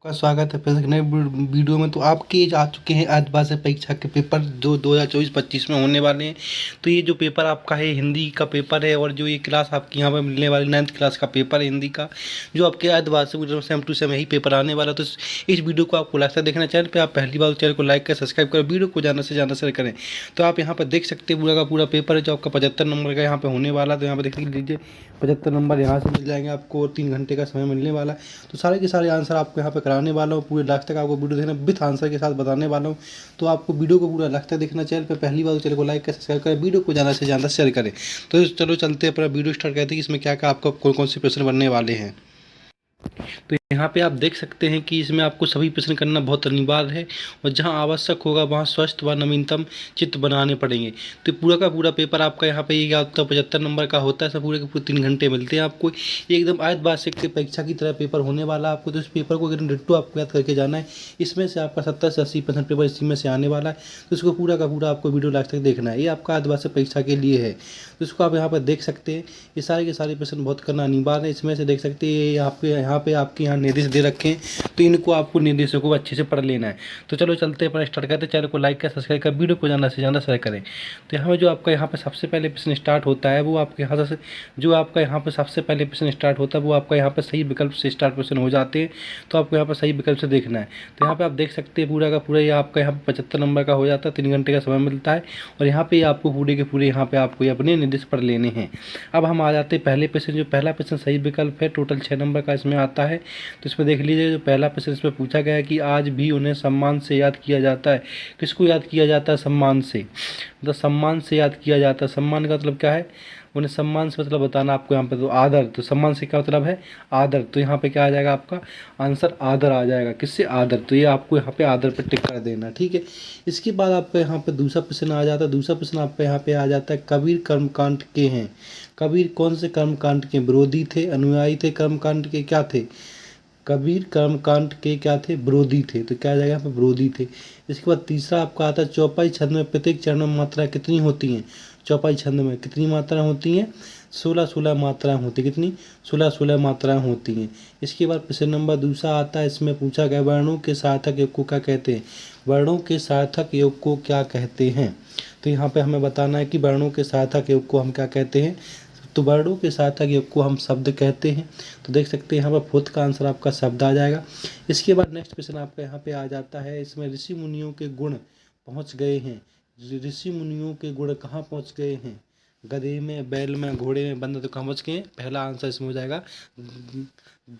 का स्वागत है फिर से एक नए वीडियो में। तो आपके आ चुके हैं आज से परीक्षा के पेपर जो 2024-25 में होने वाले हैं। तो ये जो पेपर आपका है हिंदी का पेपर है, और जो ये क्लास आपकी यहाँ पर मिलने वाली 9th क्लास का पेपर है हिंदी का, जो आपके आज से सेम टू सेम यही पेपर आने वाला है। तो इस वीडियो को आपको लास्ट तक देखना। चैनल पर आप पहली बार चैनल को लाइक करें, सब्सक्राइब करें, वीडियो को ज़्यादा से ज़्यादा शेयर करें। तो आप यहाँ पर देख सकते हैं पूरा का पूरा पेपर है जो आपका 75 नंबर का यहाँ पे होने वाला है। तो यहाँ पर देख लीजिए 75 नंबर यहाँ से मिल जाएंगे आपको, और 3 घंटे का समय मिलने वाला है। तो सारे के सारे आंसर आपको यहाँ पे कराने वाला हूँ। पूरे लास्ट तक आपको वीडियो देखना, विथ आंसर के साथ बताने वाला हूँ। तो आपको वीडियो को पूरा लास्ट तक देखना। चैनल पे पहली बार तो चैनल को लाइक करें, सब्सक्राइब करें, वीडियो को ज़्यादा से ज़्यादा शेयर करें। तो चलो चलते हैं अपना वीडियो स्टार्ट करते हैं कि इसमें क्या क्या आपको कौन कौन से प्रश्न बनने वाले हैं। तो यहाँ पे आप देख सकते हैं कि इसमें आपको सभी प्रश्न करना बहुत अनिवार्य है, और जहाँ आवश्यक होगा वहाँ स्वस्थ व नवीनतम चित्र बनाने पड़ेंगे। तो पूरा का पूरा पेपर आपका यहाँ पे ये क्या होता है, 75 नंबर का होता है। सब पूरे के पूरे 3 घंटे मिलते हैं आपको। एकदम आज वार्षिक की परीक्षा की तरह पेपर होने वाला है आपको। तो इस पेपर को एकदम डिट्टो आपको याद करके जाना है। इसमें से आपका 70 से 80% पेपर इसी में से आने वाला है। तो इसको पूरा का पूरा आपको वीडियो लास्ट तक देखना है। ये आपका आज वार्षिक परीक्षा के लिए है, तो इसको आप यहाँ पर देख सकते हैं। ये सारे के सारे प्रश्न बहुत करना अनिवार्य है। इसमें से देख सकते हैं यहाँ पे आपके यहाँ निर्देश दे रखे हैं, तो इनको आपको निर्देशों को अच्छे से पढ़ लेना है। तो चलो चलते हैं पर स्टार्ट करते हैं। चैनल को लाइक करें, सब्सक्राइब करें, वीडियो को ज़्यादा से ज़्यादा शेयर करें। तो यहाँ पर जो आपका यहाँ पर सबसे पहले प्रश्न स्टार्ट होता है वो आपके यहाँ से, जो आपका यहाँ पर सबसे पहले प्रश्न स्टार्ट होता है वो आपका यहाँ पर सही विकल्प से स्टार्ट प्रश्न हो जाते हैं। तो आपको यहाँ पर सही विकल्प से देखना है। तो यहाँ पर आप देख सकते हैं पूरा का पूरा ये आपका यहाँ पर 75 नंबर का हो जाता है। 3 घंटे का समय मिलता है, और यहाँ पे आपको पूरे के पूरे यहाँ पे आपको अपने निर्देश पढ़ लेने हैं। अब हम आ जाते हैं पहले प्रश्न। जो पहला प्रश्न सही विकल्प है, टोटल 6 नंबर का इसमें आता है। तो इसमें देख लीजिए जो पहला प्रश्न इसमें पूछा गया है कि आज भी उन्हें सम्मान से याद किया जाता है। किसको याद किया जाता है? सम्मान से। मतलब सम्मान से याद किया जाता है। सम्मान का मतलब क्या है? उन्हें सम्मान से मतलब बताना आपको यहाँ पे। तो आदर, तो सम्मान से क्या मतलब है? आदर। तो यहाँ पे क्या आ जाएगा आपका आंसर? आदर आ जाएगा। किससे? आदर। तो ये आपको यहाँ पे आदर पे टिक कर देना, ठीक है। इसके बाद आपका यहाँ पे दूसरा प्रश्न आ जाता है। दूसरा प्रश्न आपका यहाँ पे आ जाता है कबीर कर्मकांड के हैं। कबीर कौन से कर्मकांड के विरोधी थे? अनुयायी थे? कर्मकांड के क्या थे? कबीर कर्मकांड के क्या थे? विरोधी थे। तो क्या आ जाएगा यहाँ पे? विरोधी थे। इसके बाद तीसरा आपका आता है चौपाई छंद में प्रत्येक चरण में मात्रा कितनी होती हैं? चौपाई छंद में कितनी मात्राएं होती हैं? 16 मात्राएं होती हैं। कितनी? 16 मात्राएं होती हैं। इसके बाद प्रश्न नंबर दूसरा आता है। इसमें पूछा गया वर्णों के सार्थक योग को क्या कहते हैं? वर्णों के सार्थक योग को क्या कहते हैं? तो यहाँ पे हमें बताना है कि वर्णों के सार्थक योग को हम क्या कहते हैं। तो वर्णों के सार्थक योग को हम शब्द कहते हैं। तो देख सकते हैं यहाँ पर फोर्थ का आंसर आपका शब्द आ जाएगा। इसके बाद नेक्स्ट क्वेश्चन आपका यहाँ पे आ जाता है। इसमें ऋषि मुनियों के गुण पहुँच गए हैं। ऋषि मुनियों के गुण कहाँ पहुँच गए हैं? गधे में, बैल में, घोड़े में, बंदर। तो कहाँ पहुँच गए हैं? पहला आंसर इसमें हो जाएगा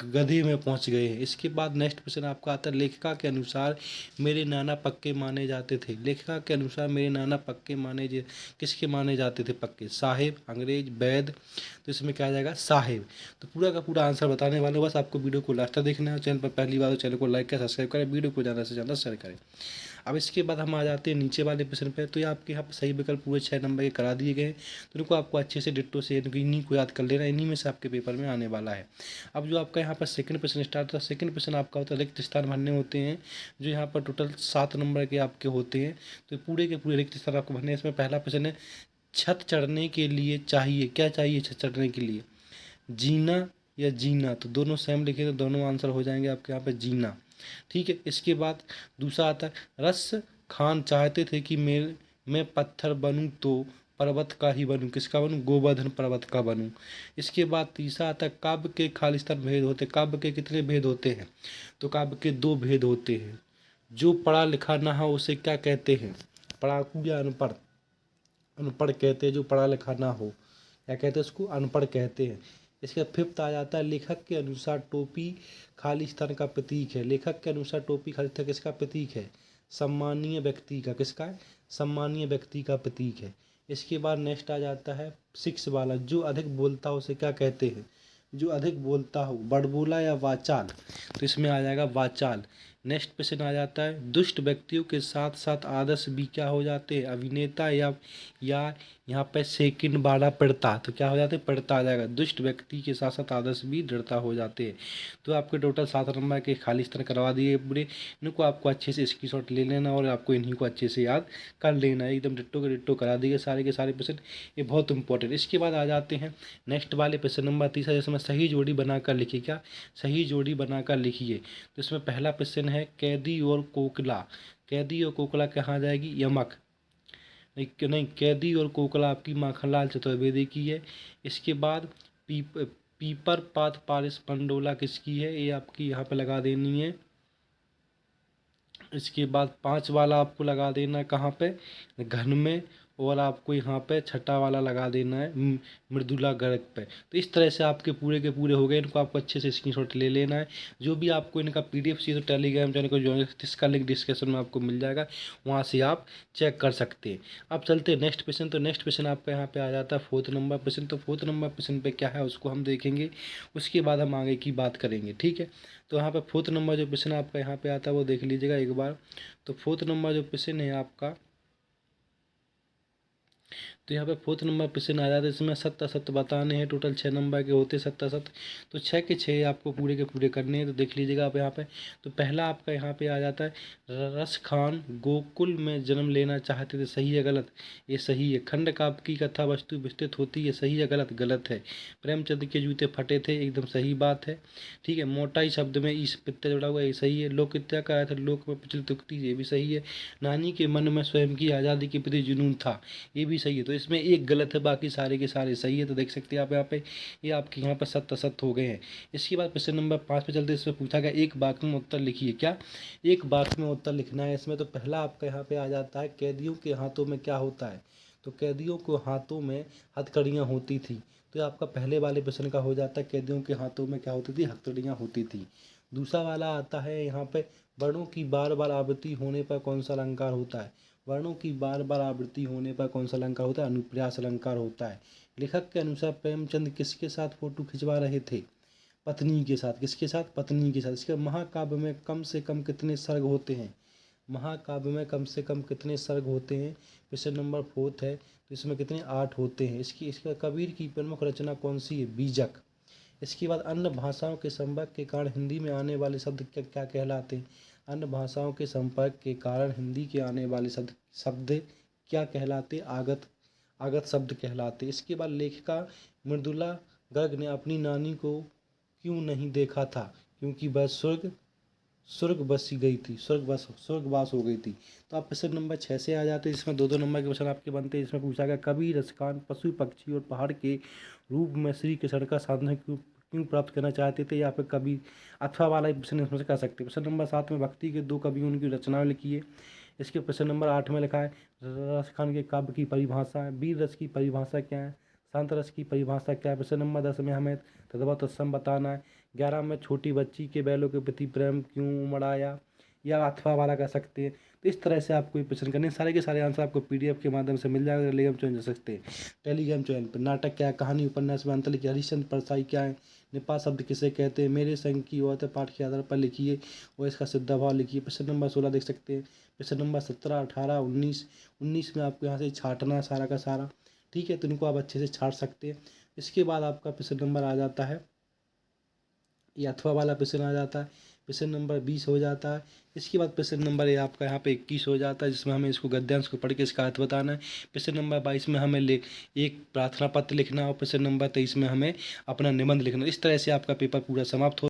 गधे में पहुँच गए हैं। इसके बाद नेक्स्ट क्वेश्चन आपका आता है लेखिका के अनुसार मेरे नाना पक्के माने जाते थे। लेखिका के अनुसार मेरे नाना पक्के किसके माने जाते थे पक्के? साहेब, अंग्रेज, वैद। तो इसमें क्या आ जाएगा? साहेब। तो पूरा का पूरा आंसर बताने वाले, बस आपको वीडियो को लास्ट तक देखना है। चैनल पर पहली बार तो चैनल को लाइक करें, सब्सक्राइब करें, वीडियो को ज़्यादा से ज़्यादा शेयर करें। अब इसके बाद हम आ जाते हैं नीचे वाले प्रश्न पे। तो ये आपके यहाँ पर सही विकल्प पूरे 6 नंबर के करा दिए गए हैं। तो इनको आपको अच्छे से डिट्टो से इन्हीं को याद कर लेना। इन्हीं में से आपके पेपर में आने वाला है। अब जो आपका यहाँ पर सेकंड प्रश्न स्टार्ट होता है। सेकंड प्रश्न आपका होता है रिक्त स्थान भरने होते हैं, जो यहाँ पर टोटल 7 नंबर के आपके होते हैं। तो पूरे के पूरे रिक्त स्थान आपको भरने हैं। इसमें पहला प्रश्न है छत चढ़ने के लिए चाहिए, क्या चाहिए छत चढ़ने के लिए? जीना या जीना। तो दोनों सेम लिखे तो दोनों आंसर हो जाएंगे आपके यहाँ पे जीना, ठीक है। इसके बाद दूसरा आता है रस खान चाहते थे कि मैं पत्थर बनूं तो पर्वत का ही बनूं। किसका बनूं? गोवर्धन पर्वत का बनूं। इसके बाद तीसरा आता है काव्य के खालिस्तान भेद होते हैं। काव्य के कितने भेद होते हैं? तो काव्य के 2 भेद होते हैं। जो पढ़ा लिखा ना हो उसे क्या कहते हैं? पढ़ाकू या अनपढ़? अनपढ़ कहते हैं जो पढ़ा लिखा ना हो। क्या कहते हैं उसको? अनपढ़ कहते हैं। इसके फिफ्थ आ जाता है लेखक के अनुसार टोपी खालिस्तान का प्रतीक है। लेखक के अनुसार टोपी खालिस्तान किसका प्रतीक है? सम्मानीय व्यक्ति का। किसका है? सम्मानीय व्यक्ति का प्रतीक है। इसके बाद नेक्स्ट आ जाता है 6 वाला, जो अधिक बोलता हो उसे क्या कहते हैं? जो अधिक बोलता हो, बड़बोला या वाचाल? तो इसमें आ जाएगा वाचाल। नेक्स्ट क्वेश्चन आ जाता है दुष्ट व्यक्तियों के साथ साथ आदर्श भी क्या हो जाते हैं? अभिनेता या यहाँ पे सेकंड वाला पढ़ता। तो क्या हो जाते हैं? पढ़ता आ जाएगा। दुष्ट व्यक्ति के साथ साथ आदर्श भी दृढ़ता हो जाते हैं। तो आपके टोटल 7 नंबर के खालिस्तान करवा दिए पूरे। इनको आपको अच्छे से स्क्रीनशॉट ले लेना और आपको इन्हीं को अच्छे से याद कर लेना। एकदम डिट्टो के डिट्टो करा दिए सारे के सारे प्रश्न, ये बहुत इंपॉर्टेंट। इसके बाद आ जाते हैं नेक्स्ट वाले प्रश्न नंबर तीसरा, जिसमें सही जोड़ी बनाकर लिखिए। क्या? सही जोड़ी बनाकर लिखिए। तो इसमें पहला प्रश्न है कैदी और कोकिला। कैदी और कोकिला कहाँ जाएगी? यमक। नहीं नहीं, कैदी और कोकिला आपकी माखनलाल चतुर्वेदी की है। इसके बाद पीपर पात पारिस पंडोला किसकी है? ये आपकी यहाँ पे लगा देनी है। इसके बाद 5 वाला आपको लगा देना है कहाँ पे? घन में। और आपको यहाँ पे छठा वाला लगा देना है मृदुला गर्ग पे। तो इस तरह से आपके पूरे के पूरे हो गए। इनको आपको अच्छे से स्क्रीनशॉट ले लेना है। जो भी आपको इनका पीडीएफ चाहिए तो टेलीग्राम चैनल को ज्वाइन, इसका लिंक डिस्क्रिप्शन में आपको मिल जाएगा, वहाँ से आप चेक कर सकते हैं। अब चलते हैं नेक्स्ट क्वेश्चन। तो नेक्स्ट क्वेश्चन आपका यहाँ पे आ जाता है 4th नंबर क्वेश्चन। तो 4th नंबर क्वेश्चन पे क्या है उसको हम देखेंगे, उसके बाद हम आगे की बात करेंगे। ठीक है, तो यहाँ पे 4th नंबर जो क्वेश्चन आपका यहाँ पे आता है वो देख लीजिएगा एक बार। तो 4th नंबर जो क्वेश्चन है आपका, तो यहाँ पे 4th नंबर क्वेश्चन आ जाता है। इसमें सत्य असत्य बताने हैं। टोटल 6 नंबर के होते सत्य असत्य। तो 6 के 6 आपको पूरे के पूरे करने हैं। तो देख लीजिएगा आप यहाँ पे। तो पहला आपका यहाँ पे आ जाता है रस खान गोकुल में जन्म लेना चाहते थे, सही है गलत? ये सही है। खंड काव्य की कथा वस्तु विस्तृत होती है, सही है गलत? गलत है। प्रेमचंद के जूते फटे थे, एकदम सही बात है। ठीक है। मोटाई शब्द में ईस प्रत्यय जुड़ा हुआ है, ये सही है। लोकविद्या का अर्थ लोक में प्रचलित उक्ति, ये भी सही है। नानी के मन में स्वयं की आज़ादी के प्रति जुनून था, ये भी सही है। तो इसमें एक गलत है, बाकी सारे के सारे सही है। तो देख सकते हैं आप यहाँ पे, ये आपके यहाँ पर सत्य असत्य हो गए हैं। इसके बाद प्रश्न नंबर 5 पे चलते हैं। इसमें पूछा गया एक वाक्य में उत्तर लिखिए। क्या? एक वाक्य में उत्तर लिखना है इसमें। तो पहला आपका यहाँ पे आ जाता है कैदियों के हाथों में क्या होता है? तो कैदियों को हाथों में हथकड़ियाँ होती थी। तो ये आपका पहले वाले प्रश्न का हो जाता है कैदियों के हाथों में क्या होती थी? हथकड़ियाँ होती थी। दूसरा वाला आता है यहाँ पे वर्णों की बार बार आवृत्ति होने पर कौन सा अलंकार होता है? वर्णों की बार बार आवृत्ति होने पर कौन सा अलंकार होता है? अनुप्रास अलंकार होता है। लेखक के अनुसार प्रेमचंद किसके साथ फोटो खिंचवा रहे थे? पत्नी के साथ। किसके साथ? पत्नी के साथ। इसके महाकाव्य में कम से कम कितने सर्ग होते हैं? महाकाव्य में कम से कम कितने सर्ग होते हैं? क्वेश्चन नंबर 4 है। तो इसमें कितने? 8 होते हैं। इसका कबीर की प्रमुख रचना कौन सी है? बीजक। इसके बाद अन्य भाषाओं के संपर्क के कारण हिंदी में आने वाले शब्द क्या क्या कहलाते हैं? अन्य भाषाओं के संपर्क के कारण हिंदी के आने वाले शब्द क्या कहलाते? आगत। आगत शब्द कहलाते। इसके बाद लेखिका मृदुला गर्ग ने अपनी नानी को क्यों नहीं देखा था? क्योंकि वह स्वर्ग बसी गई थी, स्वर्गवास हो गई थी। तो आप क्वेश्चन नंबर 6 से आ जाते हैं। इसमें 2-2 नंबर के क्वेश्चन आपके बनते हैं। इसमें पूछा गया कवि रसखान पशु पक्षी और पहाड़ के रूप में श्री कृष्ण का साधन क्यों प्राप्त करना चाहते थे? या फिर कवि अथवा वाला प्रश्न इसमें से कर सकते हैं। प्रश्न नंबर 7 में भक्ति के 2 कवियों उनकी रचनाएं लिखी है। इसके प्रश्न नंबर 8 में लिखा है रसखान के काव्य की परिभाषा है। वीर रस की परिभाषा क्या है? शांत रस की परिभाषा क्या है? प्रश्न नंबर 10 में हमें तद्भव तत्सम बताना है। 11 में छोटी बच्ची के बैलों के प्रति प्रेम क्यों उमड़ आया? या अथवा वाला कर सकते हैं। तो इस तरह से आपको ये प्रश्न करने, सारे के सारे आंसर आपको पीडीएफ के माध्यम से मिल जाएगा। टेलीग्राम ज्वाइन कर सकते हैं। टेलीग्राम ज्वाइन पर नाटक क्या है, कहानी उपन्यास में अंतर लिखिए। हरिश्चंद्र परसाई क्या है? निपात शब्द किसे कहते हैं? मेरे संग की औरत पाठ के आधार पर लिखिए और इसका सिद्धाभाव लिखिए। प्रश्न नंबर 16 देख सकते हैं। प्रश्न नंबर 17, 18, 19 में आपको यहाँ से छांटना है सारा का सारा। ठीक है, तो इनको आप अच्छे से छांट सकते हैं। इसके बाद आपका प्रश्न नंबर आ जाता है, ये अथवा वाला प्रश्न आ जाता है। प्रश्न नंबर 20 हो जाता है। इसके बाद प्रश्न नंबर ये आपका यहाँ पे 21 हो जाता है, जिसमें हमें इसको गद्यांश को पढ़ के इसका अर्थ बताना है। प्रश्न नंबर 22 में हमें एक प्रार्थना पत्र लिखना है और प्रश्न नंबर 23 में हमें अपना निबंध लिखना है। इस तरह से आपका पेपर पूरा समाप्त हो